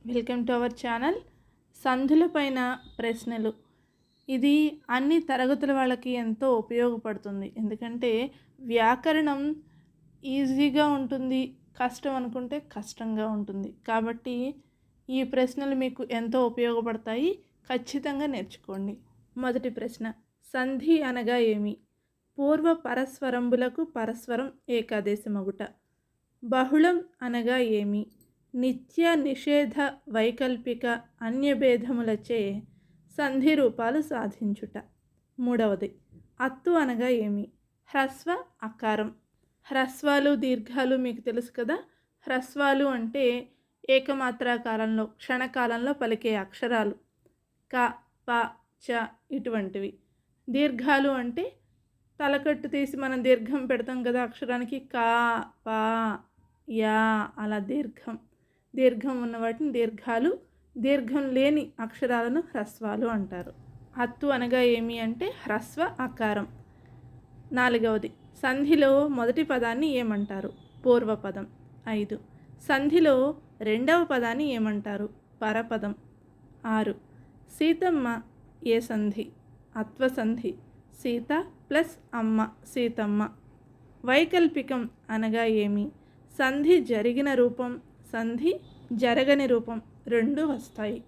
Welcome to our channel. సంధులపైన ప్రశ్నలు. ఇది అన్ని తరగతుల వాళ్ళకి ఎంతో ఉపయోగపడుతుంది. ఎందుకంటే వ్యాకరణం ఈజీగా ఉంటుంది, కష్టం అనుకుంటే కష్టంగా ఉంటుంది. కాబట్టి ఈ ప్రశ్నలు మీకు ఎంతో ఉపయోగపడతాయి. ఖచ్చితంగా నేర్చుకోండి. మొదటి ప్రశ్న, సంధి అనగా ఏమి? పూర్వ పరస్వరంబులకు పరస్వరం ఏకాదేశమగుట. బహుళం అనగా ఏమి? నిత్య నిషేధ వైకల్పిక అన్యభేదములచే సంధి రూపాలు సాధించుట. మూడవది, అత్తు అనగా ఏమి? హ్రస్వ అకారం. హ్రస్వాలు దీర్ఘాలు మీకు తెలుసు కదా. హ్రస్వాలు అంటే ఏకమాత్రాకాలంలో క్షణకాలంలో పలికే అక్షరాలు క, ప, చ ఇటువంటివి. దీర్ఘాలు అంటే తలకట్టు తీసి మనం దీర్ఘం పెడతాం కదా అక్షరానికి, కా, పా, యా అలా దీర్ఘం ఉన్న వాటిని దీర్ఘాలు, దీర్ఘం లేని అక్షరాలను హ్రస్వాలు అంటారు. అత్తు అనగా ఏమి అంటే హ్రస్వ అకారం. నాలుగవది, సంధిలో మొదటి పదాన్ని ఏమంటారు? పూర్వపదం. 5, సంధిలో రెండవ పదాన్ని ఏమంటారు? పరపదం. 6, సీతమ్మ ఏ సంధి? అత్వసంధి. సీత ప్లస్ అమ్మ సీతమ్మ. వైకల్పికం అనగా ఏమి? సంధి జరిగిన రూపం, సంధి జరగని రూపం రెండు వస్తాయి.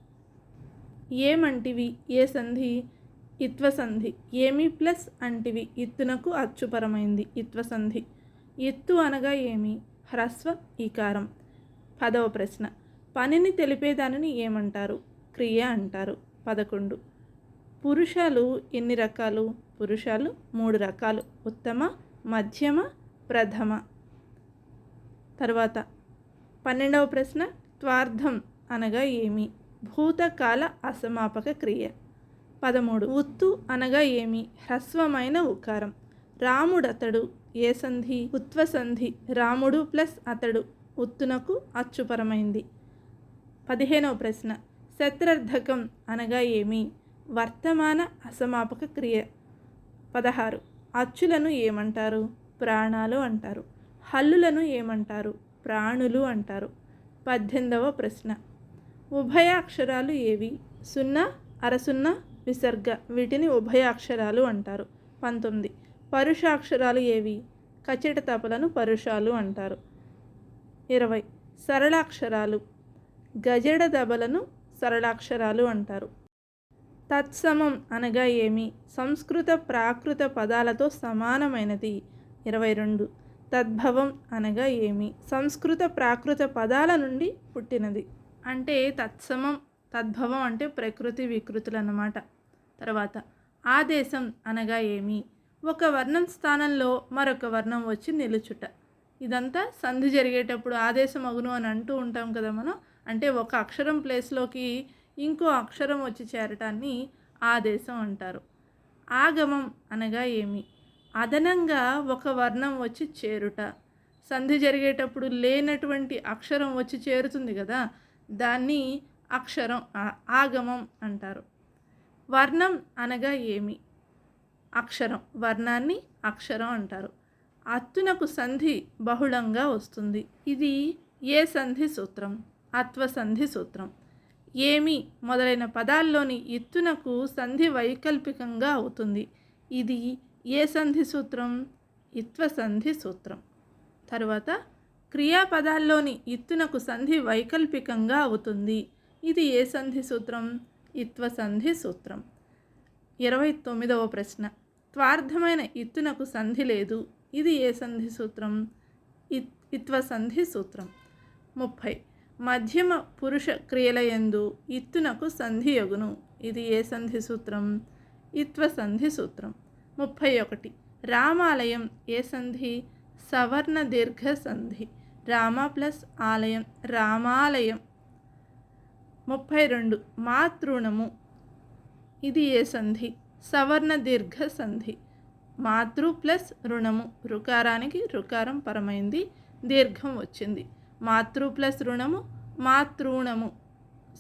ఏమంటివి ఏ సంధి? ఇత్వసంధి. ఏమి ప్లస్ అంటివి ఇత్తునకు అచ్చుపరమైంది ఇత్వసంధి. ఇత్తు అనగా ఏమి? హ్రస్వ ఈకారం. 10వ ప్రశ్న, పనిని తెలిపేదానిని ఏమంటారు? క్రియ అంటారు. 11, పురుషాలు ఎన్ని రకాలు? పురుషాలు 3 రకాలు, ఉత్తమ, మధ్యమ, ప్రథమ. తర్వాత 12వ ప్రశ్న, త్వార్థం అనగా ఏమి? భూతకాల అసమాపక క్రియ. 13, ఉత్తు అనగా ఏమి? హ్రస్వమైన ఉకారం. రాముడతడు ఏ సంధి? ఉత్వసంధి. రాముడు ప్లస్ అతడు ఉత్తునకు అచ్చుపరమైంది. 15వ ప్రశ్న, శత్రర్థకం అనగా ఏమి? వర్తమాన అసమాపక క్రియ. 16, అచ్చులను ఏమంటారు? ప్రాణాలు అంటారు. హల్లులను ఏమంటారు? ప్రాణులు అంటారు. 18వ ప్రశ్న, ఉభయాక్షరాలు ఏవి? సున్నా, అరసున్నా, విసర్గ వీటిని ఉభయాక్షరాలు అంటారు. 19, పరుషాక్షరాలు ఏవి? కచట తపలను పరుషాలు అంటారు. 20, సరళాక్షరాలు గజడ దబలను సరళాక్షరాలు అంటారు. తత్సమం అనగా ఏమి? సంస్కృత ప్రాకృత పదాలతో సమానమైనది. 22, తద్భవం అనగా ఏమి? సంస్కృత ప్రాకృత పదాల నుండి పుట్టినది. అంటే తత్సమం, తద్భవం అంటే ప్రకృతి వికృతులు అన్నమాట. తర్వాత ఆదేశం అనగా ఏమి? ఒక వర్ణం స్థానంలో మరొక వర్ణం వచ్చి నిలుచుట. ఇదంతా సంధి జరిగేటప్పుడు ఆదేశం అగును అని అంటూ ఉంటాం కదా మనం. అంటే ఒక అక్షరం ప్లేస్లోకి ఇంకో అక్షరం వచ్చి చేరటాన్ని ఆదేశం అంటారు. ఆగమం అనగా ఏమి? అదనంగా ఒక వర్ణం వచ్చి చేరుట. సంధి జరిగేటప్పుడు లేనటువంటి అక్షరం వచ్చి చేరుతుంది కదా, దాన్ని అక్షరం ఆగమం అంటారు. వర్ణం అనగా ఏమి? అక్షరం. వర్ణాన్ని అక్షరం అంటారు. అత్తునకు సంధి బహుళంగా వస్తుంది. ఇది ఏ సంధి సూత్రం? అత్వసంధి సూత్రం. ఏమి మొదలైన పదాల్లోని ఇత్తునకు సంధి వైకల్పికంగా అవుతుంది. ఇది ఏ సంధి సూత్రం? ఇత్వసంధి సూత్రం. తర్వాత క్రియాపదాల్లోని ఇత్తునకు సంధి వైకల్పికంగా అవుతుంది. ఇది ఏ సంధి సూత్రం? ఇత్వసంధి సూత్రం. 29వ ప్రశ్న, త్వార్థమైన ఇత్తునకు సంధి లేదు. ఇది ఏ సంధి సూత్రం? ఇత్వసంధి సూత్రం. 30, మధ్యమ పురుష క్రియలయందు ఇత్తునకు సంధి యగును. ఇది ఏ సంధి సూత్రం? ఇత్వసంధి సూత్రం. 31, రామాలయం ఏ సంధి? సవర్ణ దీర్ఘ సంధి. రామ ప్లస్ ఆలయం రామాలయం. 32, మాతృణము ఇది ఏ సంధి? సవర్ణ దీర్ఘ సంధి. మాతృ ప్లస్ రుణము, రుకారానికి రుకారం పరమైంది, దీర్ఘం వచ్చింది. మాతృ ప్లస్ రుణము మాతృణము,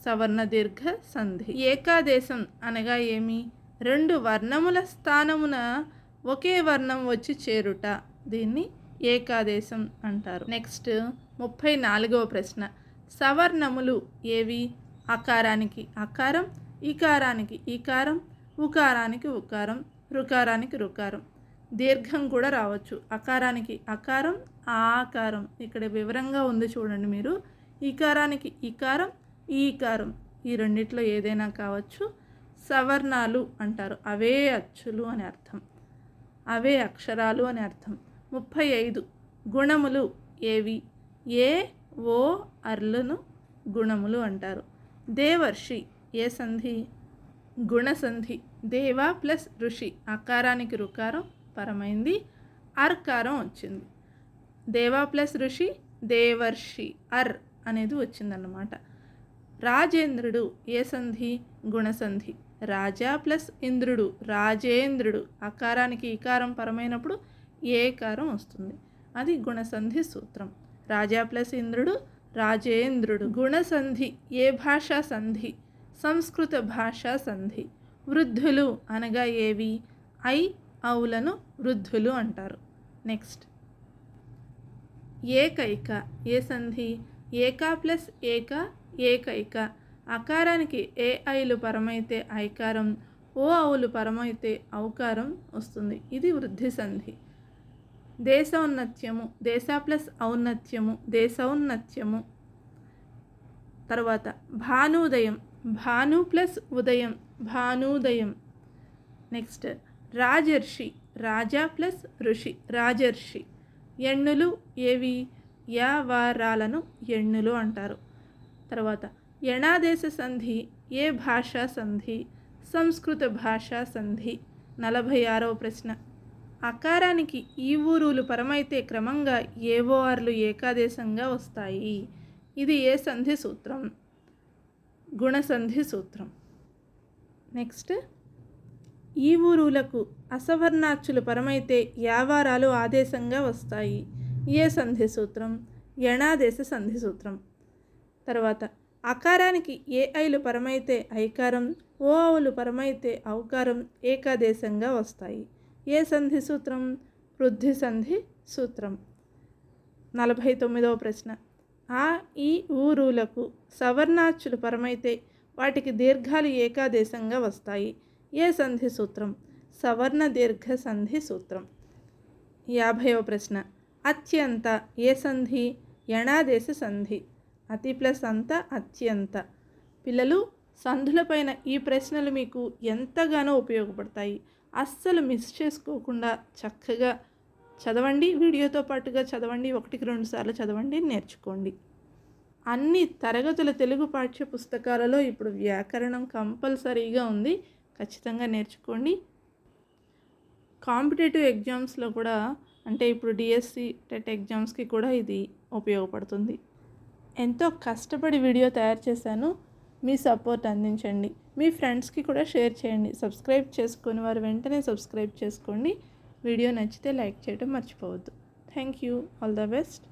సవర్ణ దీర్ఘ సంధి. ఏకాదేశం అనగా ఏమి? 2 వర్ణముల స్థానమున ఒకే వర్ణం వచ్చి చేరుట. దీన్ని ఏకాదేశం అంటారు. నెక్స్ట్ 34వ ప్రశ్న, సవర్ణములు ఏవి? అకారానికి అకారం, ఇకారానికి ఈకారం, ఉకారానికి ఉకారం, రుకారానికి రుకారం. దీర్ఘం కూడా రావచ్చు. అకారానికి అకారం, ఆకారం. ఇక్కడ వివరంగా ఉంది చూడండి మీరు. ఈకారానికి ఈకారం, ఈకారం. ఈ రెండిట్లో ఏదైనా కావచ్చు. సవర్ణాలు అంటారు. అవే అచ్చులు అని అర్థం, అవే అక్షరాలు అని అర్థం. 35 గుణములు ఏవి? ఏ ఓ అర్లను గుణములు అంటారు. దేవర్షి ఏ సంధి? గుణసంధి. దేవ ప్లస్ ఋషి, అకారానికి రుకారం పరమైంది, అర్కారం వచ్చింది. దేవ ప్లస్ ఋషి దేవర్షి, అర్ అనేది వచ్చిందన్నమాట. రాజేంద్రుడు ఏ సంధి? గుణసంధి. రాజా ప్లస్ ఇంద్రుడు రాజేంద్రుడు, అకారానికి ఈకారం పరమైనప్పుడు ఏకారం వస్తుంది, అది గుణసంధి సూత్రం. రాజా ప్లస్ ఇంద్రుడు రాజేంద్రుడు. గుణసంధి ఏ భాషా సంధి? సంస్కృత భాషా సంధి. వృద్ధులు అనగా ఏవి? ఐ ఔలను వృద్ధులు అంటారు. నెక్స్ట్ ఏకైక ఏ సంధి? ఏకా ప్లస్ ఏక ఏకైక, అకారానికి ఏ ఐలు పరమైతే ఐకారం, ఓ ఔలు పరమైతే ఔకారం వస్తుంది, ఇది వృద్ధి సంధి. దేశౌన్నత్యము దేశ ప్లస్ ఔన్నత్యము దేశౌన్నత్యము. తర్వాత భానుదయం భాను ప్లస్ ఉదయం భానుదయం. నెక్స్ట్ రాజర్షి రాజా ప్లస్ ఋషి రాజర్షి. ఎన్నులు ఏవి? యావారాలను ఎన్నులు అంటారు. తర్వాత యణాదేశ సంధి ఏ భాషా సంధి? సంస్కృత భాషా సంధి. 46వ ప్రశ్న. అకారానికి ఈ ఊరులు పరమైతే క్రమంగా ఏవోఆర్లు ఏకాదేశంగా వస్తాయి, ఇది ఏ సంధి సూత్రం? గుణసంధి సూత్రం. నెక్స్ట్ ఈ ఊరులకు అసవర్ణాచ్చులు పరమైతే యావారాలు ఆదేశంగా వస్తాయి, ఏ సంధి సూత్రం? యణాదేశ సంధి సూత్రం. తర్వాత అకారానికి ఏ ఐలు పరమైతే ఐకారం, ఓ ఔలు పరమైతే ఔకారం ఏకాదేశంగా వస్తాయి, ఏ సంధి సూత్రం? వృద్ధి సంధి సూత్రం. 49వ ప్రశ్న. ఆ ఈ ఊరులకు సవర్ణాచ్చులు పరమైతే వాటికి దీర్ఘాలు ఏకాదేశంగా వస్తాయి, ఏ సంధి సూత్రం? సవర్ణ దీర్ఘ సంధి సూత్రం. 50వ ప్రశ్న. అత్యంత ఏ సంధి? యణాదేశ సంధి. అతి ప్లస్ అంత అత్యంత. పిల్లలు, సంధులపైన ఈ ప్రశ్నలు మీకు ఎంతగానో ఉపయోగపడతాయి. అస్సలు మిస్ చేసుకోకుండా చక్కగా చదవండి, వీడియోతో పాటుగా చదవండి, 1-2 సార్లు చదవండి, నేర్చుకోండి. అన్ని తరగతుల తెలుగు పాఠ్య పుస్తకాలలో ఇప్పుడు వ్యాకరణం కంపల్సరీగా ఉంది, ఖచ్చితంగా నేర్చుకోండి. కాంపిటేటివ్ ఎగ్జామ్స్లో కూడా, అంటే ఇప్పుడు డిఎస్సి టెట్ ఎగ్జామ్స్కి కూడా ఇది ఉపయోగపడుతుంది. ఎంతో కష్టపడి వీడియో తయారు చేశాను, మీ సపోర్ట్ అందించండి, మీ ఫ్రెండ్స్కి కూడా షేర్ చేయండి. సబ్స్క్రైబ్ చేసుకొని వారు వెంటనే సబ్స్క్రైబ్ చేసుకోండి. వీడియో నచ్చితే లైక్ చేయడం మర్చిపోవద్దు. Thank you. All the best.